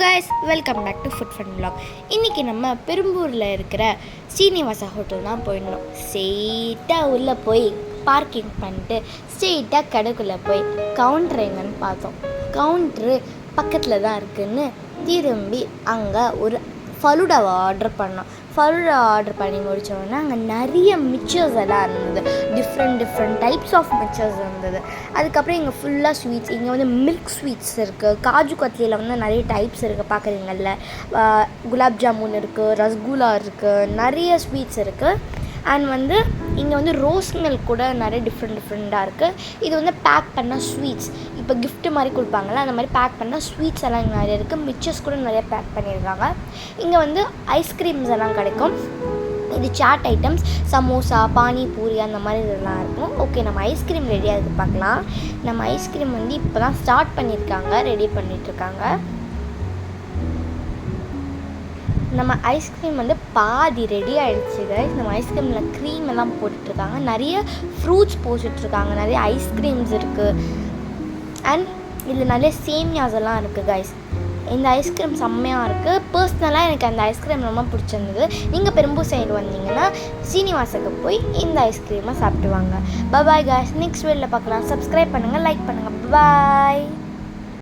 guys, welcome back to Food Fun Vlog. இன்றைக்கி நம்ம பெரும்பூரில் இருக்கிற ஸ்ரீனிவாசா ஹோட்டல் தான் போயிடணும். ஸ்ட்ரெயிட்டாக உள்ளே போய் பார்க்கிங் பண்ணிட்டு ஸ்ட்ரெயிட்டாக கடைக்குள்ளே போய் கவுண்டர் எங்கன்னு பார்த்தோம். கவுண்ட்ரு பக்கத்தில் தான் இருக்குதுன்னு திரும்பி அங்கே ஒரு ஃபலூடாவை ஆர்டர் பண்ணோம். ஃபலூடா ஆர்டர் பண்ணி முடித்தோடனே அங்கே நிறைய மிக்சர்ஸ் எல்லாம் இருந்தது. டிஃப்ரெண்ட் டைப்ஸ் ஆஃப் மிக்சர்ஸ் இருந்தது. அதுக்கப்புறம் இங்கே ஃபுல்லாக ஸ்வீட்ஸ். இங்கே வந்து மில்க் ஸ்வீட்ஸ் இருக்குது. காஜு கத்லியில் வந்து நிறைய டைப்ஸ் இருக்குது பார்க்குறீங்கல்ல. குலாப் ஜாமுன் இருக்குது, ரசகுல்லா இருக்குது, நிறைய ஸ்வீட்ஸ் இருக்குது. அண்ட் வந்து இங்கே வந்து ரோஸ் மில்க் கூட நிறைய டிஃப்ரெண்ட்டாக இருக்குது. இது வந்து பேக் பண்ண ஸ்வீட்ஸ், இப்போ கிஃப்ட்டு மாதிரி கொடுப்பாங்கள்ல, அந்த மாதிரி பேக் பண்ண ஸ்வீட்ஸ் எல்லாம் இங்கே நிறைய இருக்குது. மிக்சர்ஸ் கூட நிறைய பேக் பண்ணியிருக்காங்க. இங்கே வந்து ஐஸ்கிரீம்ஸ் எல்லாம் கிடைக்கும். இது சாட் ஐட்டம்ஸ், சமோசா, பானிபூரி அந்த மாதிரி இதெல்லாம் இருக்கும். ஓகே, நம்ம ஐஸ்கிரீம் ரெடியாக இருக்குது பார்க்கலாம். நம்ம ஐஸ்கிரீம் வந்து இப்போ தான் ஸ்டார்ட் பண்ணியிருக்காங்க, ரெடி பண்ணிகிட்ருக்காங்க. நம்ம ஐஸ்கிரீம் வந்து பாதி ரெடி ஆகிடுச்சு கைஸ். நம்ம ஐஸ்கிரீமில் க்ரீம் எல்லாம் போட்டுட்ருக்காங்க, நிறைய ஃப்ரூட்ஸ் போட்டுட்ருக்காங்க, நிறைய ஐஸ்கிரீம்ஸ் இருக்குது. அண்ட் இதில் நிறைய சேமியாஸ் எல்லாம் இருக்குது கைஸ். இந்த ஐஸ்கிரீம் செம்மையாக இருக்குது. பர்சனலாக எனக்கு அந்த ஐஸ்கிரீம் ரொம்ப பிடிச்சிருந்தது. நீங்கள் பெரும்பூர் சைடு வந்தீங்கன்னா ஸ்ரீனிவாசுக்கு போய் இந்த ஐஸ்கிரீமை சாப்பிட்டு வாங்க. பாய் கைஸ், நெக்ஸ்ட் வீடியோவில் பார்க்கலாம். சப்ஸ்கிரைப் பண்ணுங்கள், லைக் பண்ணுங்கள். பாய்.